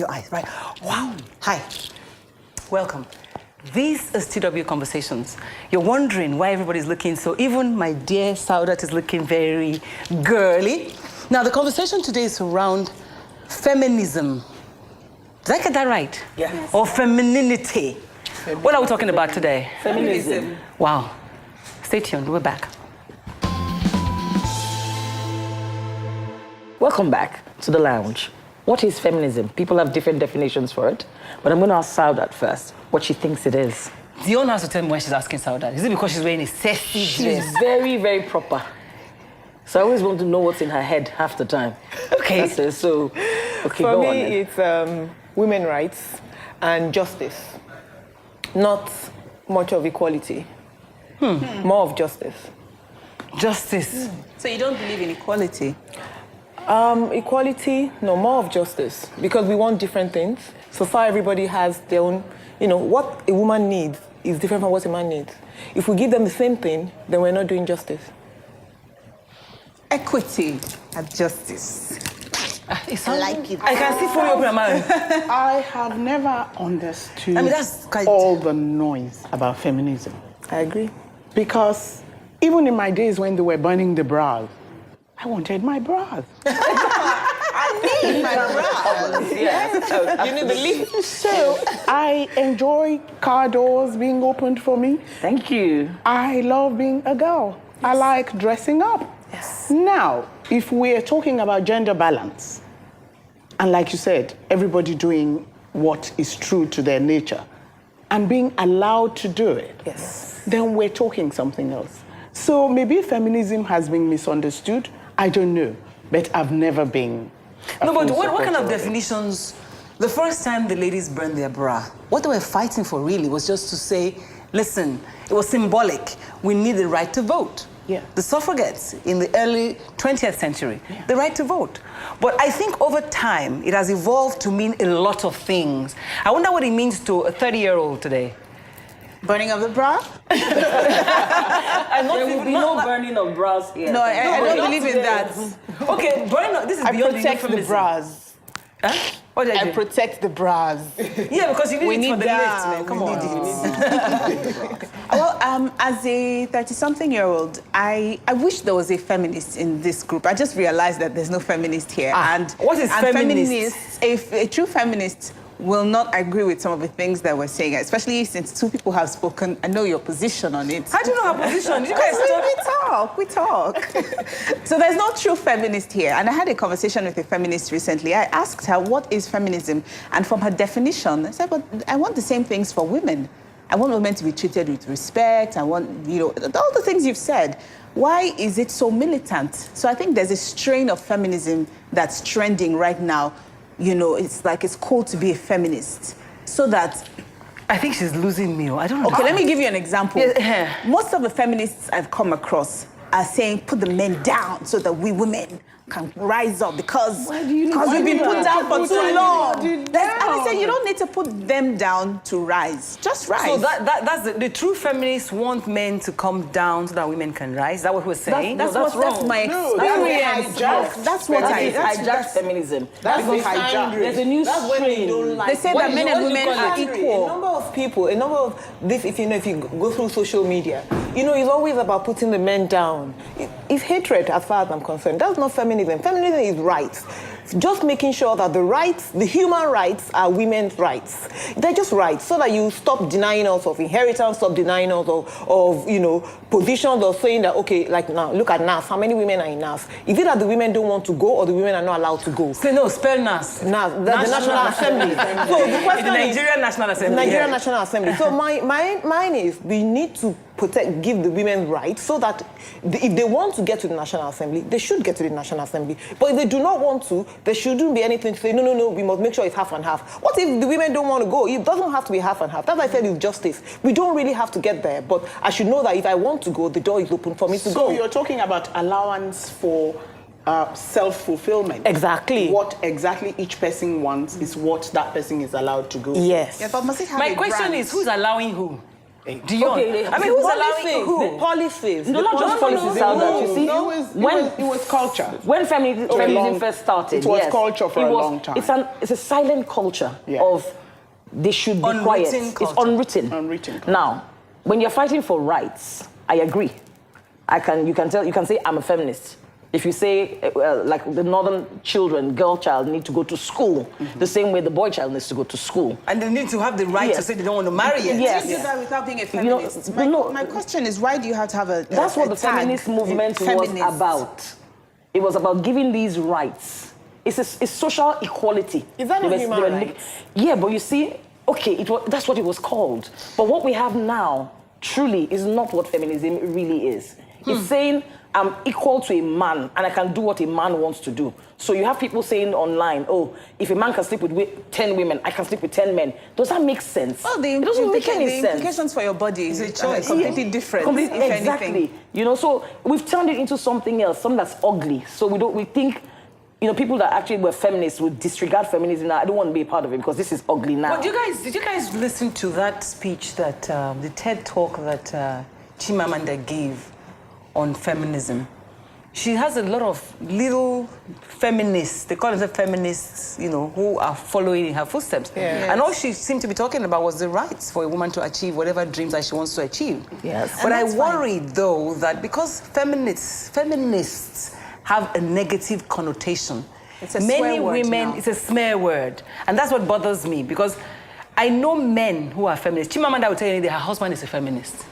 your eyes, right? Wow. Hi. Welcome. This is TW Conversations. You're wondering why everybody's looking so... Even my dear Saudat is looking very girly. Now, the conversation today is around feminism. Did I get that right? Yes. Or femininity. What are we talking about today? Feminism. Wow. Stay tuned. We're back. Welcome back to the lounge. What is feminism? People have different definitions for it, but I'm going to ask Saudat first what she thinks it is. The owner has to tell me why she's asking Saudat. Is it because she's wearing a sexy dress? She's very, very proper. So I always want to know what's in her head half the time. Okay. That's it. So, okay, For go me, on then. it's women's rights and justice. Not much of equality. More of justice. Justice. So you don't believe in equality? Equality, no, more of justice. Because we want different things. So far, everybody has their own, what a woman needs is different from what a man needs. If we give them the same thing, then we're not doing justice. Equity and justice. I like it. I can see from your mouth. I have never understood that's quite... all the noise about feminism. I agree. Because even in my days when they were burning the bras, I wanted my bras. I need my bras. Yes. You need the leaf. So I enjoy car doors being opened for me. Thank you. I love being a girl. I like dressing up. Yes. Now, if we're talking about gender balance, and like you said, everybody doing what is true to their nature, and being allowed to do it, Yes. then we're talking something else. So maybe feminism has been misunderstood. I don't know, but I've never been. No, but what kind of supporter it. definitions? The first time the ladies burned their bra, what they were fighting for really was just to say, listen, it was symbolic. We need the right to vote. Yeah. The suffragettes in the early 20th century, the right to vote. But I think over time, it has evolved to mean a lot of things. I wonder what it means to a 30-year-old today. Burning of the bra? There will be no burning of bras here. No, I don't not believe in today. that. Okay, burning, this is I beyond protect the euphemism. bras. Huh? What did I I do? protect the bras. Yeah, because you need We it need for the that. lift, man. Come We on. need Well, as a 30-something-year-old, I wish there was a feminist in this group. I just realized that there's no feminist here. What is feminist? Feminists, a true feminist will not agree with some of the things that we're saying, especially since two people have spoken. I know your position on it. How do you know her position? You guys We talk. So there's no true feminist here. And I had a conversation with a feminist recently. I asked her, what is feminism? And from her definition, I said, but I want the same things for women. I want women to be treated with respect. I want, all the things you've said. Why is it so militant? So I think there's a strain of feminism that's trending right now. It's like it's cool to be a feminist. So that... I think she's losing me. I don't know. Okay, let me give you an example. Yeah. Most of the feminists I've come across are saying, put the men down so that we women can rise up because we've been put down for too long. And I say, you don't need to put them down to rise. Just rise. So that's the true feminists want men to come down so that women can rise. Is that what we're saying? That's my No, experience. That's what I... hijacked feminism. That's the Because hijack. There's a new That's when they strain. don't like. They say that men and women are A equal. number of people, if you go through social media, it's always about putting the men down. It's hatred as far as I'm concerned. That's not feminism. Feminism is rights. Just making sure that the human rights are women's rights. They're just rights, so that you stop denying us of inheritance, stop denying us of positions, or saying that, okay, like now, look at NAS. How many women are in NAS? Is it that the women don't want to go, or the women are not allowed to go? Say no, spell NAS. NAS, the National Assembly. So the question The is... Nigerian National Assembly. Nigerian yeah. National Assembly. So mine is, we need to give the women rights so that if they want to get to the National Assembly, they should get to the National Assembly. But if they do not want to, there shouldn't be anything to say, no, we must make sure it's half and half. What if the women don't want to go? It doesn't have to be half and half. That's why I said it's justice. We don't really have to get there, but I should know that if I want to go, the door is open for me to go. So you're talking about allowance for self-fulfillment. Exactly. What exactly each person wants is what that person is allowed to go. Yes. Yeah, but must it have My a question brand? is, who's allowing who? Do you? Okay, I mean, who's allowing Policies, who? the policies. No, not just policies, Saudat. You see, It was culture. when feminism first started, it was yes, culture for a long time. It's a silent culture Yeah. of they should be Unwritten quiet. It's culture. unwritten. Unwritten culture. Now, when you're fighting for rights, I agree. You can say I'm a feminist. If you say, like the northern children, girl child need to go to school, the same way the boy child needs to go to school. And they need to have the right to Yes. say they don't want to marry yet. Yes. You do that without being a You know, feminist. no. My question is, why do you have to have a That's what a the tag? feminist movement was Feminist. about. It was about giving these rights. It's social equality. Is that not human rights? Yeah, but you see, okay, that's what it was called. But what we have now truly is not what feminism really is. It's saying I'm equal to a man and I can do what a man wants to do. So you have people saying online, oh, if a man can sleep with 10 women, I can sleep with 10 men. Does that make sense? Well, it doesn't make any the sense. implications for your body is a choice. completely different. Exactly. Anything. You know, so we've turned it into something else, something that's ugly. So we think, you know, people that actually were feminists would disregard feminism now. I don't want to be a part of it because this is ugly now. But did you guys listen to that speech that, the TED talk that Chimamanda gave on feminism? She has a lot of little feminists, they call themselves feminists, you know, who are following in her footsteps. Yeah. Yes. And all she seemed to be talking about was the rights for a woman to achieve whatever dreams that she wants to achieve. Yes. But I that's fine. worry, though, that because feminists have a negative connotation, It's a many swear word women, now. it's a smear word. And that's what bothers me, because I know men who are feminists. Chimamanda will tell you that her husband is a feminist.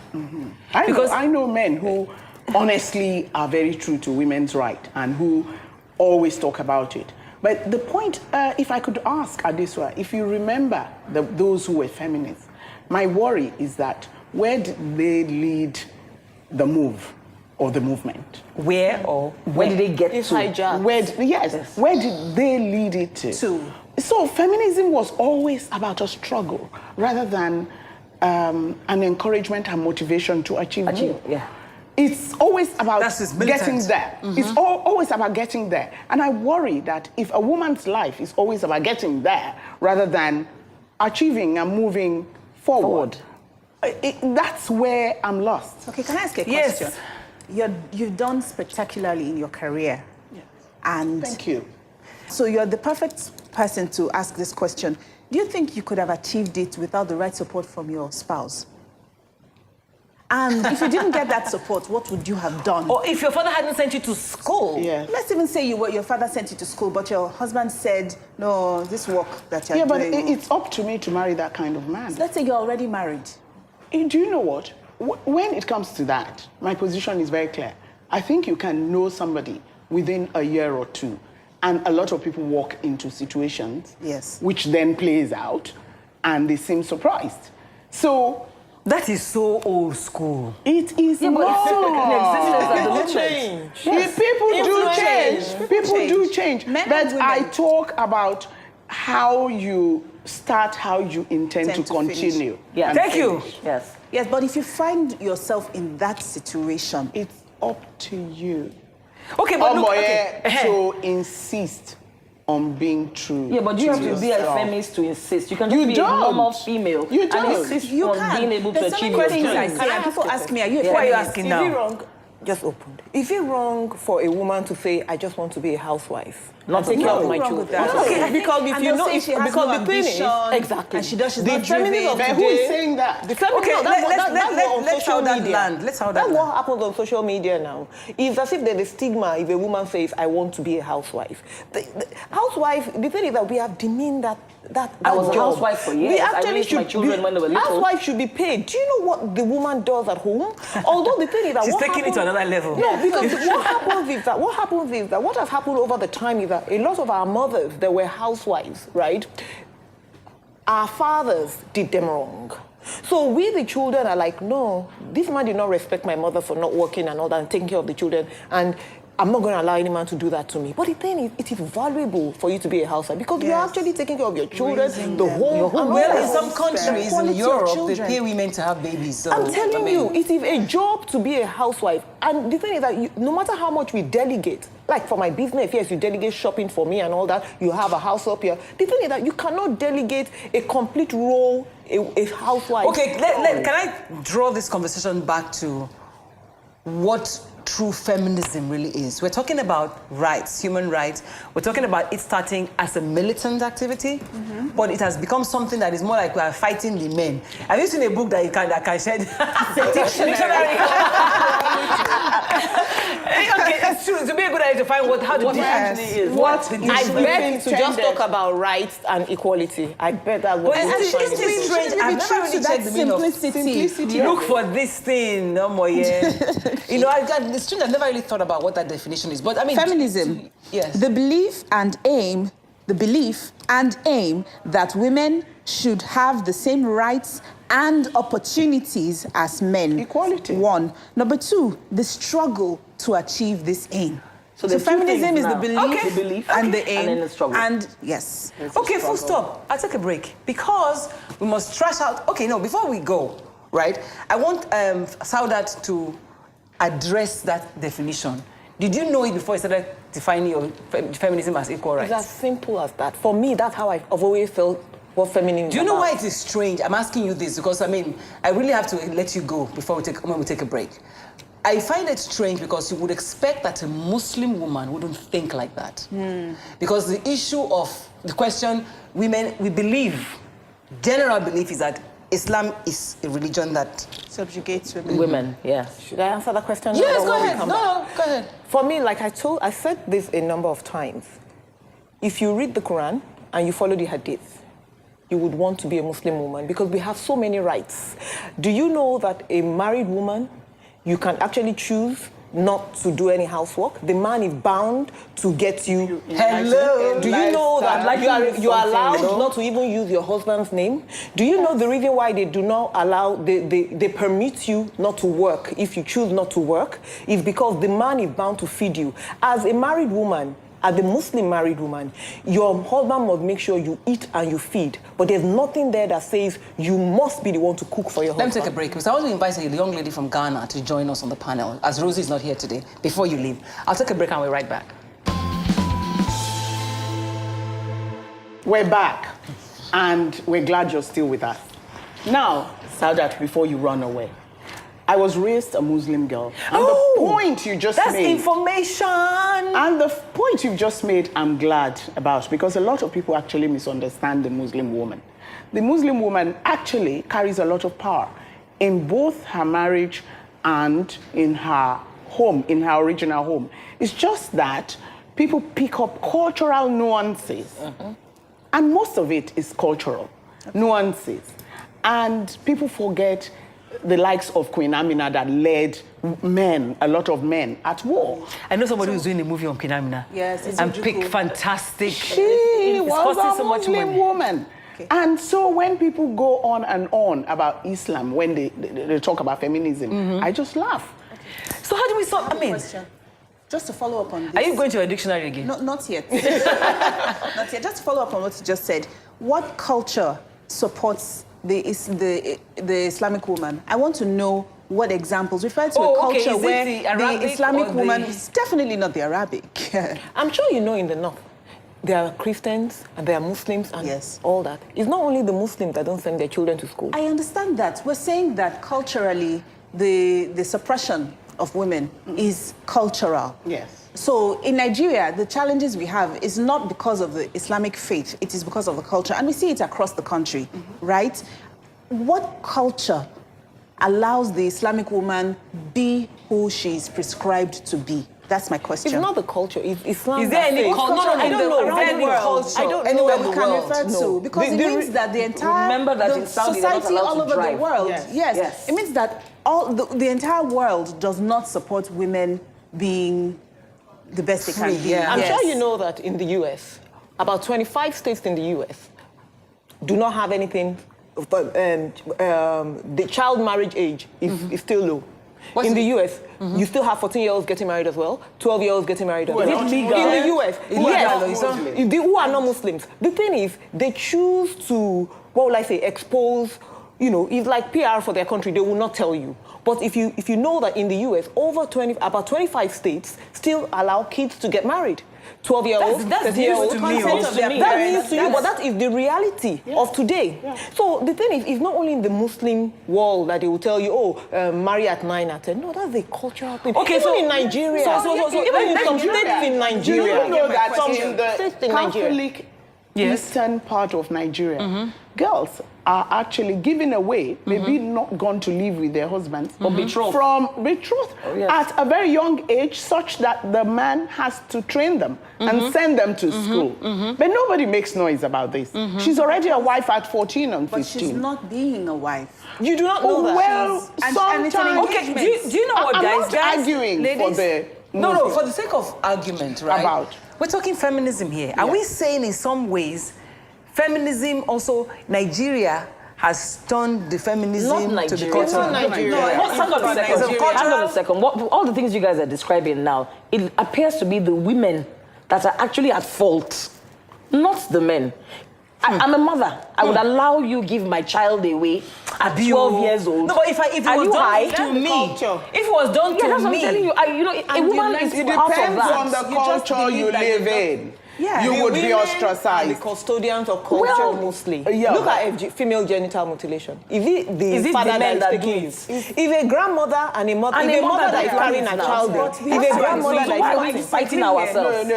I know men who honestly are very true to women's rights and who always talk about it. But the point, if I could ask Adesua, if you remember those who were feminists, my worry is that where did they lead the move or the movement? Where or Where did they get It's to? hijacked. Where did they lead it to? So feminism was always about a struggle rather than an encouragement and motivation to achieve more. Yeah. It's always about That's his militant. getting there. It's always about getting there. And I worry that if a woman's life is always about getting there rather than achieving and moving forward, that's where I'm lost. Okay, can I ask a Yes. question? You've done spectacularly in your career. Yes. And Thank you. so you're the perfect person to ask this question. Do you think you could have achieved it without the right support from your spouse? And if you didn't get that support, what would you have done? Or if your father hadn't sent you to school. Yes. Let's even say your father sent you to school, but your husband said, no, this work that you're Yeah, but doing... it's up to me to marry that kind of man. Let's say you're already married. Do you know what? When it comes to that, my position is very clear. I think you can know somebody within a year or two, and a lot of people walk into situations Yes. which then plays out, and they seem surprised. So That is so old school. it is Yeah, but it's still in existence at the People moment. change. People do Influence change. change. People do change. Men But and I women. talk about how you start, how you intend to Tend to finish. continue. Yeah. and Thank you. finish. Yes. Yes, but if you find yourself in that situation, It's up to you. Okay, but look, Omoye, okay. to insist on being true. Yeah, but you have to be a yourself. feminist to insist. You can You just be a don't. normal female You and don't. insist you on can. being able to There's so achieve many your things I dreams. say, and people ask me, are you a Why are you feminist? asking Is now? it wrong? Just opened. Is it wrong for a woman to say, I just want to be a housewife? Not take at care all. of my Nothing wrong with children. that. Okay, because if And you they'll know, say she has because no the thing is, ambition, exactly. and she's not The feminism driven. of But who is today- saying that? The feminism, Okay, that's what let's social how that media. land. Let's how that That's land. what happens on social media now. It's as if there's a stigma if a woman says, I want to be a housewife. The housewife, the thing is that we have demeaned that I was a job. housewife for We years. I actually raised my should children when they were little. Housewife should be paid. Do you know what the woman does at home? Although the thing is that She's what taking it to happens- another level. No, because what happens is that what has happened over the time is that a lot of our mothers that were housewives, right? Our fathers did them wrong. So we, the children, are like, no, this man did not respect my mother for not working and all that and taking care of the children. And I'm not going to allow any man to do that to me. But the thing is, it is valuable for you to be a housewife because you're actually taking care of your children, the home. Well, in some countries in Europe, they pay women to have babies. So, I'm telling you, it is a job to be a housewife. And the thing is that no matter how much we delegate, like for my business, yes, you delegate shopping for me and all that, you have a house up here. The thing is that you cannot delegate a complete role, a housewife. Okay, can I draw this conversation back to what true feminism really is? We're talking about rights, human rights. We're talking about it starting as a militant activity, but it has become something that is more like we are fighting the men. Have you seen a book that can shed? Dictionary. Okay, it's true. It would be a good idea to find how the dictionary is. I beg to just talk about rights and equality. I bet that would be strange. I've never really checked the meaning of simplicity. Look for this thing, no more, yeah. You know, it's true. I've never really thought about what that definition is, but I mean, feminism. Yes. The belief and aim that women should have the same rights and opportunities as men. Equality. One. Number two, the struggle to achieve this aim. So feminism is the belief and the aim. And then the struggle. And yes. Okay, full stop. I'll take a break because we must trash out. Okay, no, before we go, right, I want Saudat to address that definition. Did you know it before you started defining your feminism as equal rights? It's as simple as that. For me, that's how I've always felt what feminism is. Do you know why it is strange? I'm asking you this because, I mean, I really have to let you go before when we take a break. I find it strange because you would expect that a Muslim woman wouldn't think like that. Because the issue of the question, women, we believe, general belief is that Islam is a religion that subjugates women. Yeah. Should I answer that question? Yes, go ahead. No, go ahead. For me, like I said this a number of times. If you read the Quran and you follow the Hadith, you would want to be a Muslim woman because we have so many rights. Do you know that a married woman, you can actually choose not to do any housework? The man is bound to get you. Hello. Do you know that you are allowed not to even use your husband's name? Do you know the reason why they do not allow, they permit you not to work if you choose not to work is because the man is bound to feed you. As a married woman, as a Muslim married woman, your husband must make sure you eat and you feed. But there's nothing there that says you must be the one to cook for your husband. Let me take a break because I want to invite a young lady from Ghana to join us on the panel, as Rosie is not here today, before you leave. I'll take a break and we're right back. We're back, and we're glad you're still with us. Now, Saudat, before you run away, I was raised a Muslim girl. And the point you just made... That's information! And the point you've just made, I'm glad about, because a lot of people actually misunderstand the Muslim woman. The Muslim woman actually carries a lot of power in both her marriage and in her home, in her original home. It's just that people pick up cultural nuances. And most of it is cultural nuances. And people forget the likes of Queen Amina that led men, a lot of men, at war. I know somebody who's doing a movie on Queen Amina. Yes, it's and picked fantastic. She was a so much Muslim money. woman. Okay. And so when people go on and on about Islam, when they talk about feminism, I just laugh. Okay. So how do we solve, I mean... Just to follow up on this. Are you going to a dictionary again? No, not yet. Not yet. Just to follow up on what you just said. What culture supports the Islamic woman? I want to know what examples. Refer to a culture where the Islamic woman is definitely not the Arabic. I'm sure you know in the North, there are Christians and there are Muslims and all that. It's not only the Muslims that don't send their children to school. I understand that. We're saying that culturally, the suppression of women is cultural. Yes. So in Nigeria, the challenges we have is not because of the Islamic faith, it is because of the culture. And we see it across the country, right? What culture allows the Islamic woman be who she is prescribed to be? That's my question. It's not the culture, it's Islam. Is there any culture? No, I don't know. Around the world. I don't know anywhere where we can refer to. Because it means that the entire remember that in Saudi society all over drive. the world, yes. It means that the entire world does not support women being the best they can be. I'm sure you know that in the US, about 25 states in the US do not have anything, the child marriage age is still low. In the US, you still have 14-year-olds getting married as well, 12-year-olds getting married as well. Is it legal? In the US, Yes. who are not Muslims. The thing is, they choose to, what will I say, expose, you know, it's like PR for their country, they will not tell you. But if you know that in the US, about 25 states still allow kids to get married. 12-year-olds, That's 13-year-olds. news to me. That means to you, but that is the reality of today. So the thing is, it's not only in the Muslim world that they will tell you, oh, marry at 9 or 10. No, that's a cultural thing. Okay, even so in Nigeria, even in some states in Nigeria, Do you know that some in the states in Nigeria. Catholic eastern part of Nigeria, girls are actually given away, maybe not gone to live with their husbands, but betrothed at a very young age, such that the man has to train them and send them to school. But nobody makes noise about this. She's already a wife at 14 and 15. But she's not being a wife. You do not know that. Well, And it's an sometimes... Okay, do you know what, I'm guys? not arguing for the No, Muslims. for the sake of argument, right? About? We're talking feminism here. Are we saying in some ways, feminism also, Nigeria has turned the feminism Not to the Nigeria. culture? Not Nigeria. Hang on a second. Hang on a second. All the things you guys are describing now, it appears to be the women that are actually at fault, not the men. I'm a mother. I would allow you give my child away at 12 years old. No, but if it Are was you high? done to me, Culture. if it was done Yeah, to that's what me, I'm telling you. You know, a woman is It part of depends that. on the You just culture believe you that live you're in. Yeah. You The would be women ostracized. And the custodians of culture Well, mostly. yeah. Look at female genital mutilation. Is it the Is it father the men that that do is taking it? it? If a grandmother and a mother, And if a a mother that is does carrying it a now. child there, But we if have a to grandmother So that why is are we carrying fighting No, ourselves?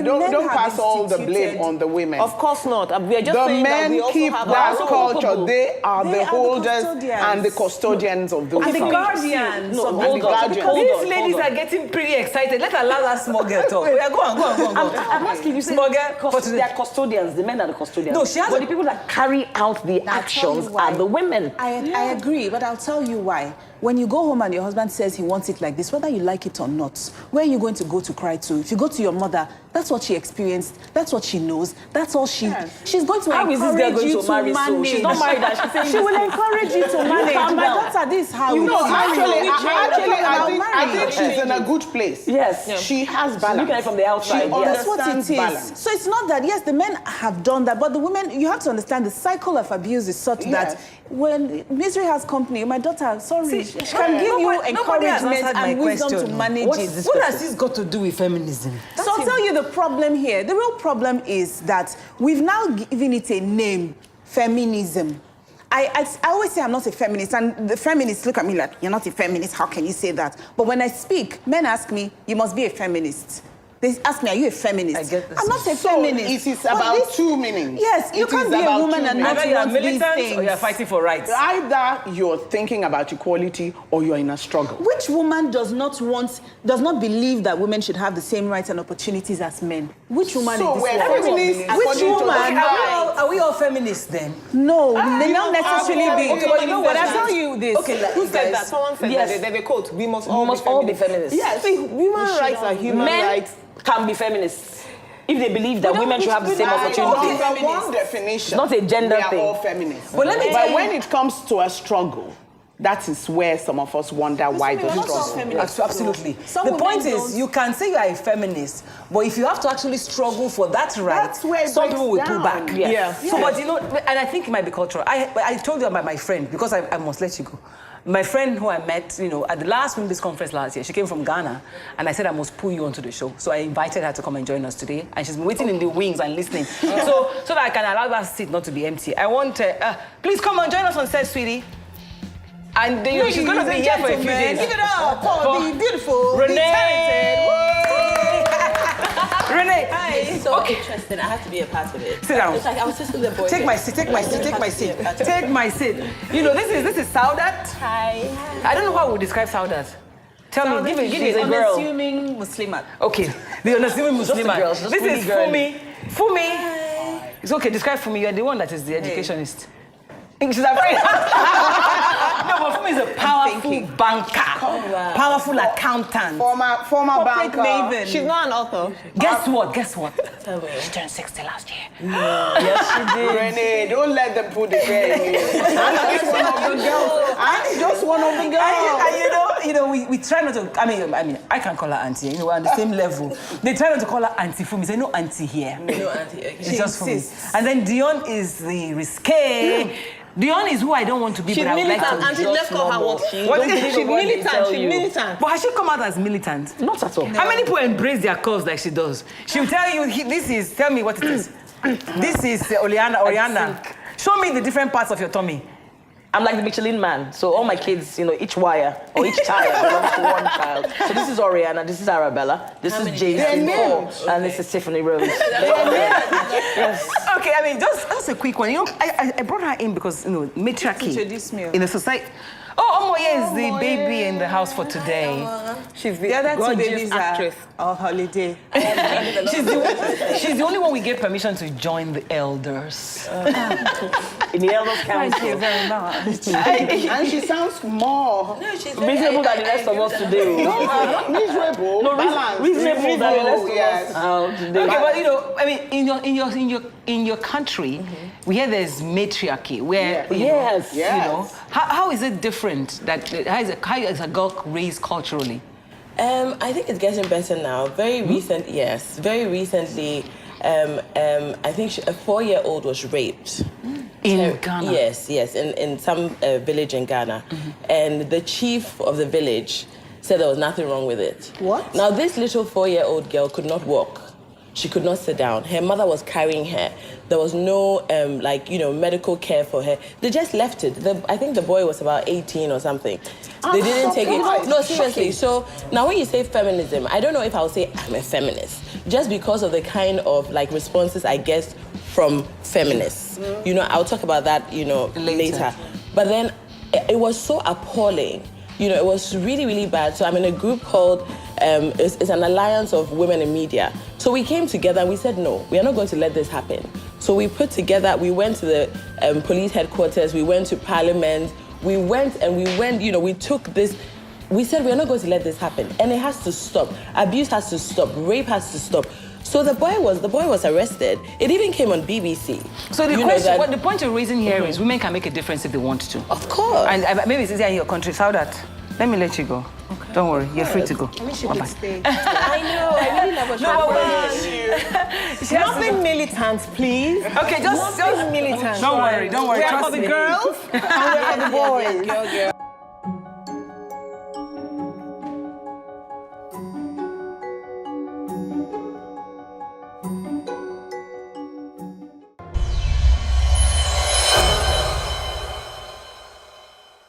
don't pass all the blame on the women. Of course not. We are just The saying that we men also keep have that our culture. They are They the are the holders custodians. and the custodians of the and the family. guardians. No, of hold the on. culture. Hold These on, ladies hold on. are getting pretty excited. Let's allow that small girl talk. Yeah, go on. I'm asking you, say, Small girl, for today. they are custodians, the men are the custodians. No, she has but a- the people that carry out the I'll tell actions you why. are the women. I agree, but I'll tell you why. When you go home and your husband says he wants it like this, whether you like it or not, where are you going to go to cry to? If you go to your mother, that's what she experienced, that's what she knows, that's all she's going to How is this girl encourage going you to marry so? manage. She's not married and she's saying She will encourage you to manage. calm My down. daughter, this is how You it know, is. I think she's in a good place. Yes. She has balance. Looking at it from the outside, She yes. That's what it understands is. balance. So it's not that, yes, the men have done that, but the women, you have to understand the cycle of abuse is such that when misery has company, my daughter, sorry, she can give you Nobody has encouragement answered my and wisdom question. to manage What it. has this got to do with feminism? So I'll tell you the problem here. The real problem is that we've now given it a name, feminism. I always say I'm not a feminist, and the feminists look at me like, you're not a feminist, how can you say that? But when I speak, men ask me, you must be a feminist. They ask me, are you a feminist? I get this. I'm not a So feminist. it is But about this- two meanings. Yes, you It can't is be a about woman two and meanings. not Either you are want these militant things. or you are fighting for rights. Either you're thinking about equality or you're in a struggle. Which woman does not believe that women should have the same rights and opportunities as men? Which woman So in this we're world? feminists Which according to the woman? Are we all feminists then? No, they don't necessarily be. Okay, but you know what? But I tell you this. Okay, like, Who said guys, that? Someone said yes. that. There's a quote. We must We all must be all be feminists. feminists. Yes. See, human rights are human Men rights. can be feminists if they believe that women should have the same Not opportunities. the one definition. It's not a gender we are thing. all feminists. But let me tell you- when it comes to a struggle, that is where some of us wonder why the We're not all struggle. feminists. Absolutely. Some The women point is, don't. you can say you are a feminist, but if you have to actually struggle for that right, That's where it some breaks people will pull down. back. Yes. So, but you know, and I think it might be cultural. I told you about my friend, because I must let you go. My friend who I met, you know, at the last Women's Conference last year, she came from Ghana, and I said I must pull you onto the show. So I invited her to come and join us today, and she's been waiting in the wings and listening. So that I can allow that seat not to be empty. I want, please come and join us on set, sweetie. And you know, she's going to be here for a few days. Give it up for the beautiful, Renee. the talented. Renee, It's so interesting. I have to be a part of it. Sit down. It's like I was just with the boys. take my seat, take my seat, take my seat, take my seat. You know, this is Saudat. Hi. I don't know how we describe Saudat. Tell me, give me a girl. Unassuming Muslimat. Okay, the unassuming Muslim. a girl, just This fully is girly. Fumi. It's okay, describe Fumi. You're the one that is the educationist. She's afraid. No, but mom is a powerful banker, powerful accountant. Former banker. maven. She's not an author. Guess what? Guess what? Tell me. She turned 60 last year. Yes, she did. Renee, don't let them put the fear in you. I'm just one of the girls. I'm just one of the girls. And you know, we try not to. I mean, I can call her auntie. You know, we're on the same level. They try not to call her auntie for me. Say no auntie here. No, auntie. Okay. It's just for me. And then Dion is the risque. Dion is who I don't want to be, She's but I would like militant. to. Auntie, let's call her what she is. What is She's she? militant. She's militant. But has she come out as militant? Not at all. How many people embrace their cause like she does? She'll tell you, tell me what it is. This is Oriana. Show me the different parts of your tummy. I'm like the Michelin man. So all my kids, you know, each wire or each tire belongs to one child. So this is Oriana, this is Arabella, this is Jason, and this is Tiffany Rose. Yes. Okay, I mean, just a quick one. You know, I brought her in because, you know, matriarchy Introduce me. in the society. Oh, Omoye is the baby in the house for today. She's the The other two gorgeous babies actress. are on holiday. She's the only one we gave permission to join the elders. In the elders Thank you council. very much. And she sounds more Reasonable than the rest of us today. not miserable. No, balanced. reasonable than the rest of Yes. us today. Okay, but you know, I mean, in your country, we hear there's matriarchy, where you know, Yes. you know, how is it different? That how is a girl raised culturally? I think it's getting better now. Very recently, I think a 4-year-old was raped. In Ghana? Yes, in some village in Ghana. And the chief of the village said there was nothing wrong with it. What? Now, this little 4-year-old girl could not walk. She could not sit down. Her mother was carrying her. There was no, medical care for her. They just left it. I think the boy was about 18 or something. They didn't take it. No, seriously. So now when you say feminism, I don't know if I'll say I'm a feminist, just because of the kind of responses I get from feminists. You know, I'll talk about that, later. But then it was so appalling. You know, it was really, really bad. So I'm in a group called, it's an alliance of women in media. So we came together and we said, no, we are not going to let this happen. So we put together, we went to the police headquarters, we went to parliament, we took this, we said, we are not going to let this happen. And it has to stop. Abuse has to stop. Rape has to stop. So the boy was arrested. It even came on BBC. So the point you're raising here is women can make a difference if they want to. Of course. And maybe it's easier in your country. How that? Let me let you go. Okay. Don't worry, you're free to go. I wish you could stay. I know. I really love what you're saying. Nothing militant, please. Okay, just Nothing militant. Don't worry. We're Trust for the me. girls and we're for the boys. Girl.